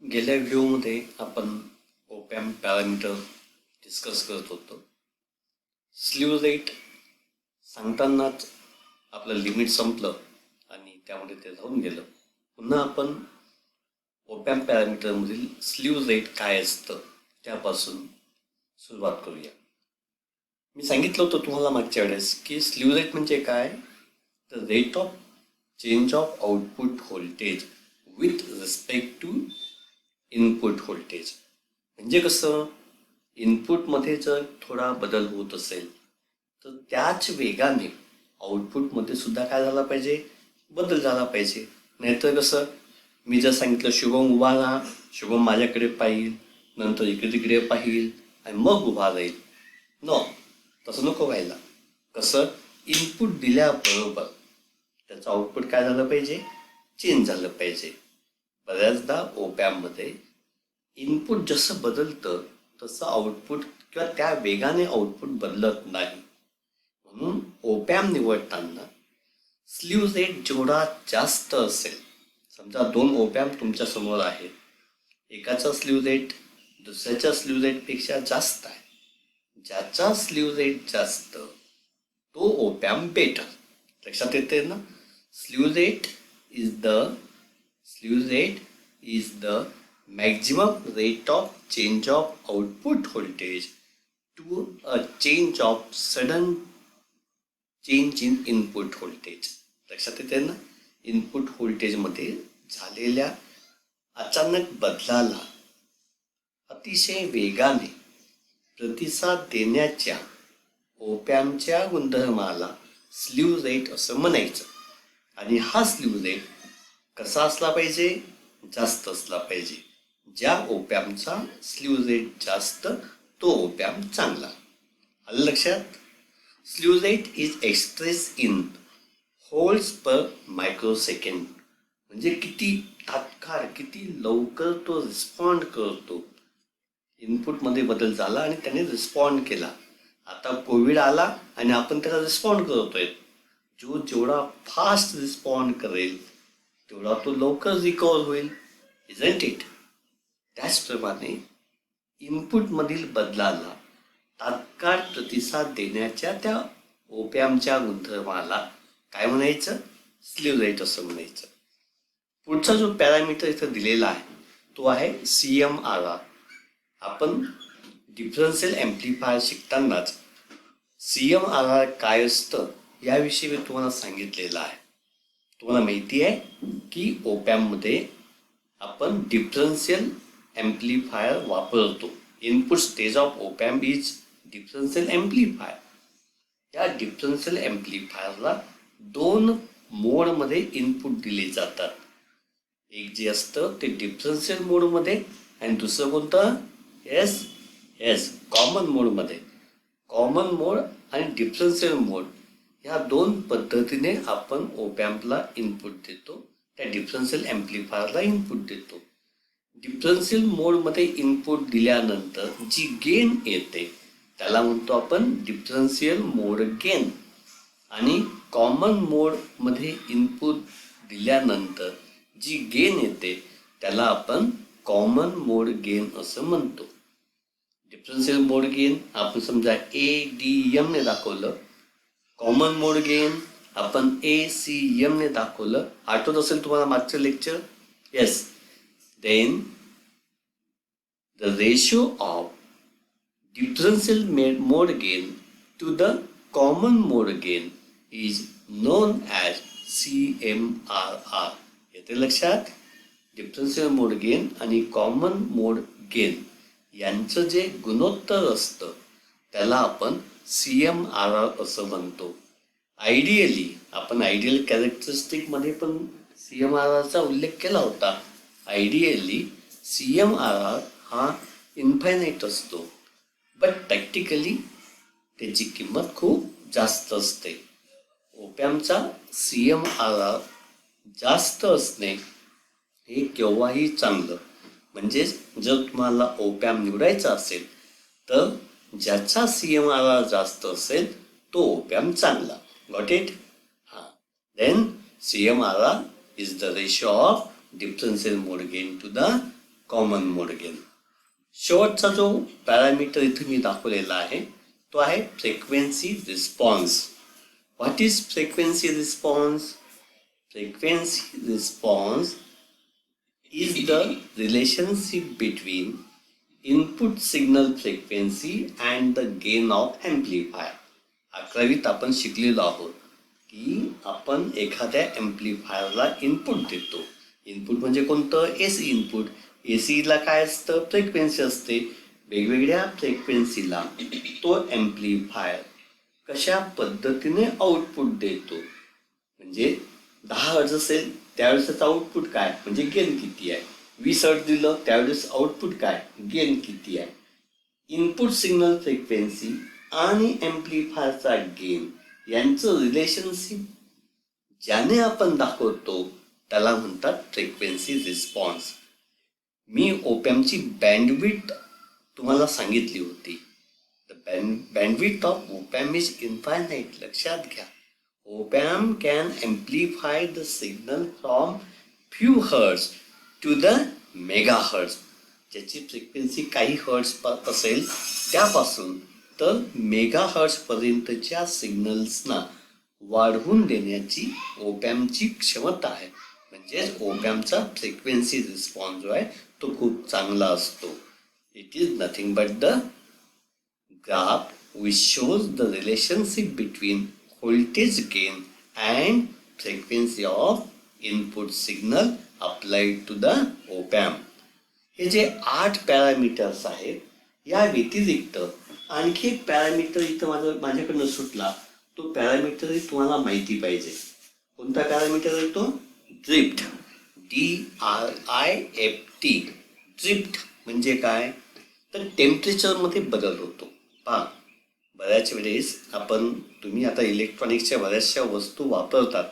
गेल्या व्हिडिओमध्ये आपण ओपॅम्प पॅरामीटर डिस्कस करत होतो. स्लीव रेट सांगतानाच आपलं लिमिट संपलं आणि त्यामध्ये ते राहून गेलं. पुन्हा आपण ओपॅम्प पॅरामीटरमधील स्लीव रेट काय असतं त्यापासून सुरुवात करूया. मी सांगितलं होतं तुम्हाला मागच्या वेळेस की स्लीव रेट म्हणजे काय, the rate of change of output voltage with respect to input voltage. म्हणजे कसं, इनपुटमध्ये जर थोडा बदल होत असेल तर त्याच वेगाने आउटपुटमध्ये सुद्धा काय झाला पाहिजे, बदल झाला पाहिजे. नाहीतर कसं, मी जर सांगितलं शुभम उभा राहा, शुभम माझ्याकडे पाहिल, नंतर इकडे तिकडे पाहिल आणि मग उभा राहील, नो, तसं नको व्हायला. कसं, इनपुट दिल्याबरोबर त्याचं आउटपुट काय झालं पाहिजे, चेंज झालं पाहिजे. बऱ्याचदा ओपॅम्पमध्ये इनपुट जसं बदलतं तसं आउटपुट किंवा त्या वेगाने आउटपुट बदलत नाही. म्हणून ओपॅम्प निवडताना स्लीव रेट जेवढा जास्त असेल, समजा 2 ओपॅम्प तुमच्या समोर आहेत, एकाचा स्लीव रेट दुसऱ्याच्या स्लीव रेटपेक्षा जास्त आहे. ज्याचा स्लीव रेट जास्त तो ओपॅम्प बेटर. लक्षात येते ना? Slew rate is the maximum rate of change of output voltage to a sudden change in input voltage. लक्षात येते ना? इनपुट व्होल्टेजमध्ये झालेल्या अचानक बदलाला अतिशय वेगाने प्रतिसाद देण्याच्या ओपॅम्पच्या गुणधर्माला स्लीव रेट असं म्हणायचं. आणि हा स्लीव रेट कसा असला पाहिजे, जास्त असला पाहिजे. ज्या ओपॅम्पचा स्लीव रेट जास्त तो ओपॅम्प चांगला. आलं लक्षात? Slew rate is express in holds per microsecond. म्हणजे किती तात्काळ, किती लवकर तो रिस्पॉन्ड करतो. इनपुटमध्ये बदल झाला आणि त्याने रिस्पॉन्ड केला. आता कोविड आला आणि आपण त्याला रिस्पॉन्ड करतोय. जो जेवढा फास्ट रिस्पॉन्ड करेल तेवढा तो लवकर रिकवर होईल, इजंट इट? त्याचप्रमाणे इनपुटमधील बदलाला तात्काळ प्रतिसाद देण्याच्या त्या ओपॅम्पच्या गुणधर्माला काय म्हणायचं, स्लीव रेट असं म्हणायचं. पुढचा जो पॅरामीटर इथं दिलेला आहे तो आहे CMRR. आपण डिफरन्शियल ॲम्प्लिफायर शिकतानाच CMRR काय असतं याविषयी मी तुम्हाला सांगितलेलं आहे. तुम्हाला माहिती आहे की ओपॅम्पमध्ये आपण डिफरन्शियल ॲम्प्लिफायर वापरतो. Input stage of op amp is differential amplifier. या डिफरन्शियल ॲम्प्लिफायरला 2 मोडमध्ये इनपुट दिले जातात. एक जे असतं ते डिफरन्शियल मोडमध्ये आणि दुसरं कोणतं, कॉमन मोडमध्ये. कॉमन मोड आणि डिफरन्शियल मोड ह्या 2 पद्धतीने आपण ओपॅम्पला इनपुट देतो, त्या डिफरन्शियल ॲम्प्लिफायरला इनपुट देतो. डिफरन्शियल मोडमध्ये इनपुट दिल्यानंतर जी गेन येते त्याला म्हणतो आपण डिफरन्शियल मोड गेन. आणि कॉमन मोडमध्ये इनपुट दिल्यानंतर जी गेन येते त्याला आपण कॉमन मोड गेन असं म्हणतो. डिफरन्शियल मोड गेन आपण समजा ADM ने दाखवलं, कॉमन मोड गेन आपण ACM ने दाखवलं. आठवत असेल तुम्हाला मागचं lecture? Yes. Then the ratio of differential mode gain to the common mode gain is known as CMRR. येते लक्षात? डिफरन्शियल मोड गेन आणि कॉमन मोड गेन यांचं जे गुणोत्तर असतं त्याला आपण CMRR असं म्हणतो. आयडियली आपण आयडियल कॅरेक्टरिस्टिकमध्ये पण CMRRचा उल्लेख केला होता. आयडियली CMRR हा इन्फायनाईट असतो, बट प्रॅक्टिकली त्याची किंमत खूप जास्त असते. ओपॅम्पचा CMRR जास्त असणे हे केव्हाही चांगलं. म्हणजेच जर तुम्हाला ओपॅम्प निवडायचा असेल तर ज्याचा CMRR जास्त असेल तो ओपॅम्प चांगला. Got it? हां. Then CMRR is the ratio of differential mode gain to the common mode gain. शेवटचा जो पॅरामीटर इथे मी दाखवलेला आहे तो आहे frequency response. What is frequency response? Frequency response is the relationship between input signal frequency and the gain of amplifier. 11वीत आपण शिकलेलो आहोत की आपण एखाद्या एम्प्लिफायरला इनपुट देतो. इनपुट म्हणजे कोणतं? AC input. एसीला काय असतं? फ्रिक्वेन्सी असते. वेगवेगळ्या फ्रिक्वेन्सीला तो एम्प्लिफायर कशा पद्धतीने आउटपुट देतो. म्हणजे 10 हर्ट्ज असेल त्यावेळेस आउटपुट काय म्हणजे गेन किती आहे. 20 हर्ट्ज दिलं त्यावेळेस आउटपुट काय गेन किती आहे. इनपुट सिग्नल फ्रिक्वेन्सी आणि एम्प्लिफायरचा गेन यांचं रिलेशनशिप ज्याने आपण दाखवतो त्याला म्हणतात फ्रिक्वेन्सी रिस्पॉन्स. मी ओपॅम्पची बँडविड्थ तुम्हाला सांगितली होती. The bandwidth of op amp is infinite. लक्षात घ्या. Op-amp can amplify the signal from few hertz to the megahertz. ज्याची फ्रिक्वेन्सी काही हर्ट्स असेल त्यापासून तर मेगाहर्ट्स पर्यंतच्या सिग्नल्सना वाढवून देण्याची ओपॅम्पची क्षमता आहे. म्हणजेच ओपॅम्पचा फ्रिक्वेन्सी रिस्पॉन्स जो आहे तो खूप चांगला असतो. It is nothing but the graph which shows the relationship between voltage gain and frequency of input signal applied to the op-amp. हे जे 8 पॅरामीटर्स आहेत या व्यतिरिक्त आणखी एक पॅरामीटर इथं माझ्याकडनं सुटला. तो पॅरामीटर तुम्हाला माहिती पाहिजे. कोणता पॅरामीटर आहे तो? ड्रिफ्ट. DRIFT. ड्रिफ्ट म्हणजे काय? तर टेम्परेचरमध्ये बदल होतो. पहा, बऱ्याच वेळेस तुम्ही आता इलेक्ट्रॉनिक्सच्या बऱ्याचशा वस्तू वापरतात.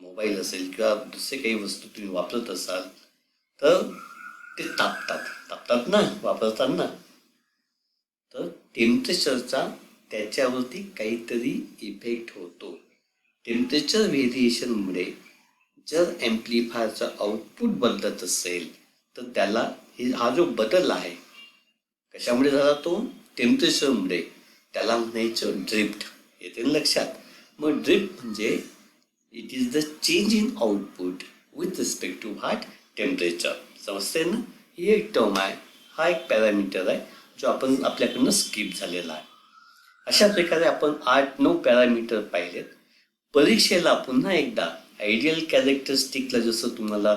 मोबाईल असेल किंवा दुसरे काही वस्तू तुम्ही वापरत असाल तर ते तापतात ना वापरताना. तर टेम्परेचरचा त्याच्यावरती काहीतरी इफेक्ट होतो. टेम्परेचर व्हेरिएशनमुळे जर ॲम्प्लिफायरचं आउटपुट बदलत असेल तर त्याला हा जो बदल आहे कशामुळे झाला? तो टेम्परेचरमुळे. त्याला म्हणायचं ड्रिफ्ट. येते लक्षात? मग ड्रिफ्ट म्हणजे it is the change in output with respect to what? Temperature. समजते ना? ही एक टर्म आहे. हा एक पॅरामीटर आहे जो आपल्याकडनं स्किप झालेला आहे. अशा प्रकारे आपण 8-9 पॅरामीटर पाहिलेत. परीक्षेला पुन्हा एकदा आयडियल कॅरेक्टरिस्टिकला जसं तुम्हाला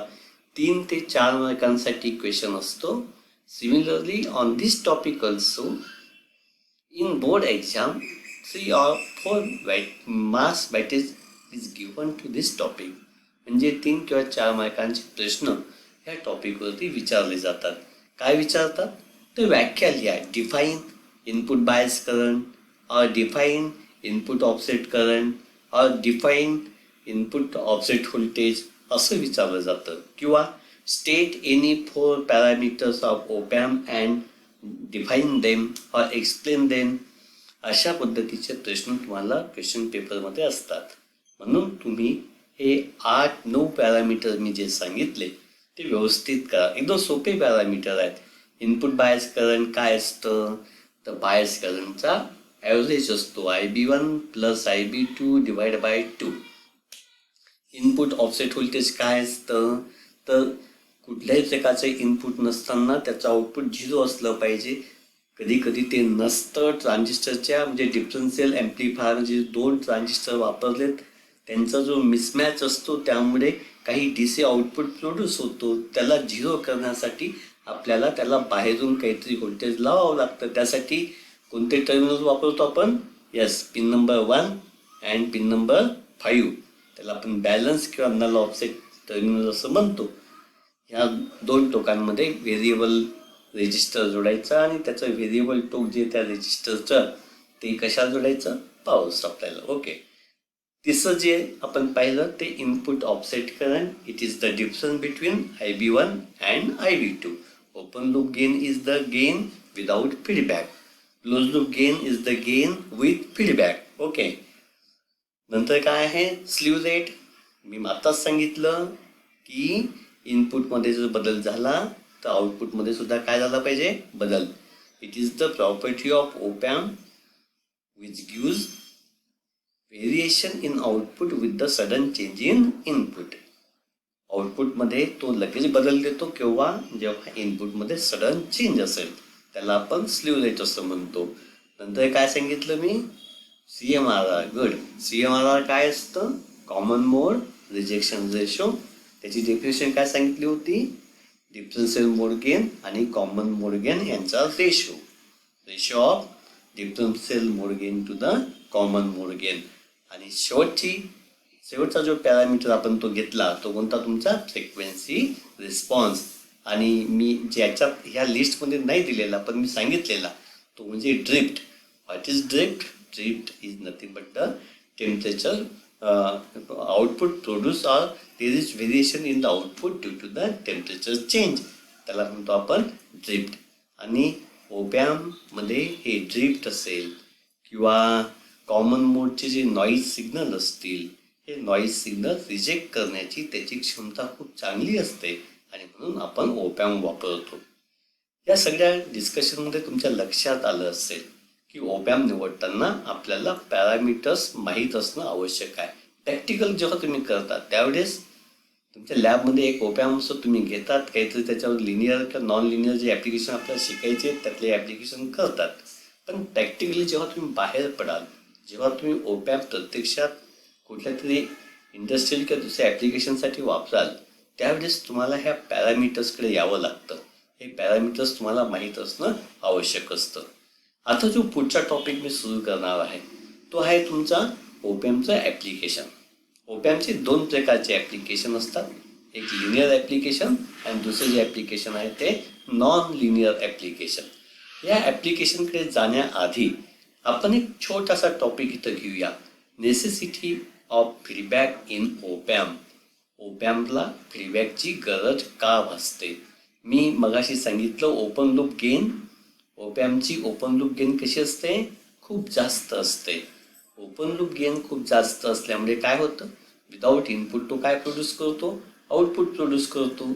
3 ते 4 मार्कांसाठी क्वेश्चन असतो, similarly on this topic also in board exam 3 or 4 marks weightage is given to this topic. म्हणजे 3 किंवा 4 मार्कांचे प्रश्न ह्या टॉपिकवरती विचारले जातात. काय विचारतात? तर व्याख्या लिहा. डिफाईन इनपुट बायस करंट और डिफाईन इनपुट ऑफसेट करंट और डिफाईन इनपुट ऑफसेट व्होल्टेज असं विचारलं जातं. किंवा state any 4 parameters of op amp and define them और एक्सप्लेन देम. अशा पद्धतीचे प्रश्न तुम्हाला क्वेश्चन पेपरमध्ये असतात. म्हणून तुम्ही हे 8-9 पॅरामीटर मी जे सांगितले ते व्यवस्थित करा. एकदम सोपे पॅरामीटर आहेत. इनपुट बायस करंट काय असतं? तर बायस करंटचा ॲव्हरेज असतो IB1 plus IB2 divide by 2. Input offset voltage काय असतं? तर कुठल्याही प्रकारचे इनपुट नसताना त्याचं आउटपुट 0 असलं पाहिजे. कधी कधी ते नसतं. ट्रान्झिस्टरच्या म्हणजे डिफरन्शियल ॲम्प्लिफायर जे 2 ट्रान्झिस्टर वापरलेत त्यांचा जो मिसमॅच असतो त्यामुळे काही DC आउटपुट प्रोड्यूस होतो. त्याला 0 करण्यासाठी आपल्याला त्याला बाहेरून काहीतरी व्होल्टेज लावावं लागतं. त्यासाठी कोणते टर्मिनल वापरतो आपण? Yes, pin number 1 and pin number 5. त्याला आपण बॅलन्स किंवा नल ऑफसेट टर्मिनल असं म्हणतो. ह्या 2 टोकांमध्ये व्हेरिएबल रेजिस्टर जोडायचा आणि त्याचं व्हेरिएबल टोक जे त्या रेजिस्टरचं ते कशाला जोडायचं? पॉवर सप्लायला. ओके. तिसरं जे आपण पाहिलं ते input offset current. It is the difference between IB1 and IB2. Open loop gain is the gain without feedback. Close loop gain is the gain with feedback. Okay. नंतर काय आहे? Slew rate. मी आताच सांगितलं की इनपुटमध्ये जर बदल झाला तर आउटपुटमध्ये सुद्धा काय झाला पाहिजे, बदल. It is the property of op amp which gives variation in output with the sudden change in input. आउटपुटमध्ये तो लगेच बदल देतो केव्हा, जेव्हा इनपुटमध्ये सडन चेंज असेल, त्याला आपण स्लीव रेट असं म्हणतो. नंतर काय सांगितलं मी, CMRR. गुड. CMRR काय असतं, कॉमन मोड रिजेक्शन रेशो. त्याची डेफिनेशन काय सांगितली होती, डिफरन्शियल मोड गेन आणि कॉमन मोड गेन यांचा ratio of differential mode gain to the common mode gain. आणि शेवटचा जो पॅरामीटर आपण तो घेतला तो कोणता, तुमचा फ्रिक्वेन्सी रिस्पॉन्स. आणि मी ज्याच्यात ह्या लिस्टमध्ये नाही दिलेला पण मी सांगितलेला तो म्हणजे drift. What is drift? Drift is nothing but the temperature output produce or there is variation in the output due to the temperature change, त्याला म्हणतो आपण ड्रिफ्ट. आणि ओपॅम्पमध्ये हे ड्रिफ्ट असेल किंवा कॉमन मोडचे जे नॉईज सिग्नल असतील, हे नॉईज सिग्नल रिजेक्ट करण्याची त्याची क्षमता खूप चांगली असते आणि म्हणून आपण ओपॅम्प वापरतो. या सगळ्या डिस्कशनमध्ये तुमच्या लक्षात आलं असेल की ओपॅम्प निवडताना आपल्याला पॅरामीटर्स माहीत असणं आवश्यक आहे. प्रॅक्टिकल जेव्हा तुम्ही करता त्यावेळेस तुमच्या लॅबमध्ये एक ओपॅम्प असं तुम्ही घेतात, काहीतरी त्याच्यावर लिनियर किंवा नॉन लिनियर जे ॲप्लिकेशन आपल्याला शिकायचे त्यातले ॲप्लिकेशन करतात. पण प्रॅक्टिकली जेव्हा तुम्ही बाहेर पडाल, जेव्हा तुम्ही ओपॅम्प प्रत्यक्षात कुठल्या तरी इंडस्ट्रियल किंवा दुसऱ्या ॲप्लिकेशनसाठी वापराल, त्यावेळेस तुम्हाला ह्या पॅरामीटर्सकडे यावं लागतं. हे पॅरामीटर्स तुम्हाला माहीत असणं आवश्यक असतं. आता जो पुढचा टॉपिक मी सुरू करणार आहे तो आहे तुमचा ओपॅम्पचं ॲप्लिकेशन. ओपॅम्पचे 2 प्रकारचे ॲप्लिकेशन असतात, एक लिनियर ॲप्लिकेशन आणि दुसरे जे ॲप्लिकेशन आहे ते नॉन लिनियर ॲप्लिकेशन. या ॲप्लिकेशनकडे जाण्याआधी आपण एक छोटासा टॉपिक इथं घेऊया, necessity of feedback in op amp. ओपॅम्पला फीडबॅकची गरज का भासते. मी मगाशी सांगितलं ओपन लूप गेन, ओपॅम्पची ओपन लूप गेन कशी असते, खूप जास्त असते. ओपन लूप गेन खूप जास्त असल्यामुळे काय होतं, विदाऊट इनपुट तो काय प्रोड्यूस करतो, आउटपुट प्रोड्यूस करतो.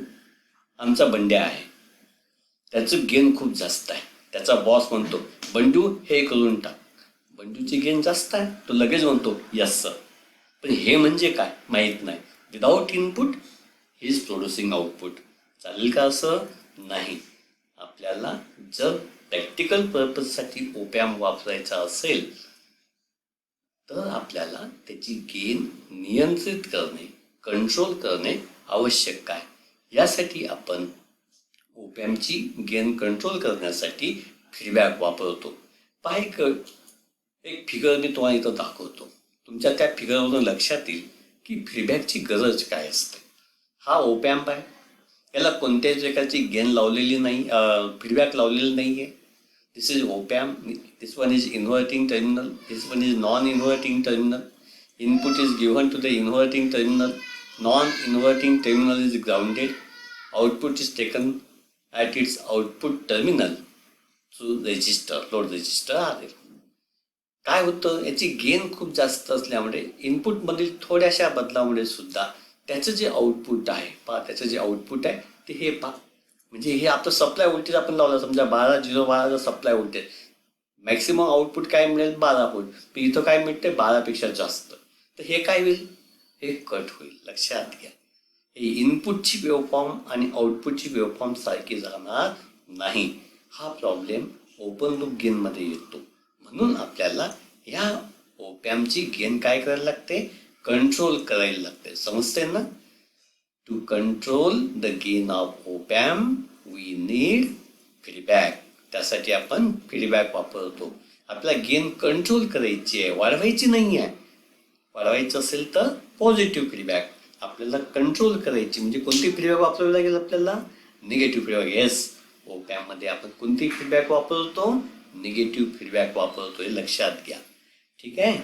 आमचा बंड्या आहे, त्याचं गेन खूप जास्त आहे. त्याचा बॉस म्हणतो बंडू हे करून टाक, बंडूची गेन जास्त आहे, तो लगेच म्हणतो यस सर. पण हे म्हणजे काय माहीत नाही. Without input he is producing output. चालेल का असं? नाही. आपल्याला जर प्रॅक्टिकल पर्पजसाठी ओपॅम्प वापरायचा असेल तर आपल्याला त्याची गेन नियंत्रित करणे, कंट्रोल करणे आवश्यक आहे. यासाठी आपण ओपॅम्पची गेन कंट्रोल करण्यासाठी फीडबॅक वापरतो. एक फिगर मी तुम्हाला इथं दाखवतो. तुमच्या त्या फिगरवरून लक्षात येईल की फीडबॅकची गरज काय असते. हा ओपॅम्प आहे, याला कोणत्याही प्रकारची गेन लावलेली नाही, फीडबॅक लावलेली नाही आहे. This is op amp. This one is inverting terminal, this one is non inverting terminal. Input is given to the inverting terminal, non inverting terminal is grounded. Output is taken at its output terminal through resistor, load resistor आहे. काय होतं, याची gain खूप जास्त असल्यामुळे इनपुटमधील थोड्याशा बदलामुळे सुद्धा त्याचं जे आउटपुट आहे त्याचं जे आउटपुट आहे ते हे म्हणजे हे आपलं सप्लाय व्होल्टेज आपण लावलं, समजा 12 सप्लाय व्होल्टेज, मॅक्सिमम आउटपुट काय मिळेल 12 व्होल्ट, पण इथं काय मिळते 12पेक्षा जास्त. तर हे काय होईल, हे कट होईल. लक्षात घ्या, हे इनपुटची वेवफॉर्म आणि आउटपुटची वेवफॉर्म सारखी जाणार नाही. हा प्रॉब्लेम ओपन लूप गेनमध्ये येतो. म्हणून आपल्याला ह्या ओपॅम्पची गेन काय करायला लागते, कंट्रोल करायला लागते. समजते ना? To control the gain of op amp we need feedback. त्यासाठी आपण फीडबॅक वापरतो. आपल्याला गेन कंट्रोल करायची आहे, वाढवायची नाही आहे. वाढवायचं असेल तर पॉझिटिव्ह फीडबॅक. आपल्याला कंट्रोल करायची म्हणजे कोणती फीडबॅक वापरावी लागेल आपल्याला, निगेटिव्ह फीडबॅक. येस, ओपॅम्पमध्ये आपण कोणती फीडबॅक वापरतो, निगेटिव्ह फीडबॅक वापरतो, हे लक्षात घ्या. ठीक आहे.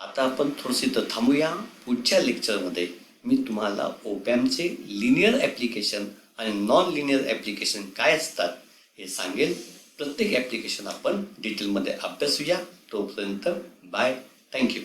आता आपण थोडंसं इथं थांबूया. पुढच्या लेक्चरमध्ये मी तुम्हाला ओपॅम्पचे लिनियर ॲप्लिकेशन आणि नॉन लिनियर ॲप्लिकेशन काय असतात हे सांगेल. प्रत्येक ॲप्लिकेशन आपण डिटेलमध्ये अभ्यासूया. तोपर्यंत बाय, थँक्यू.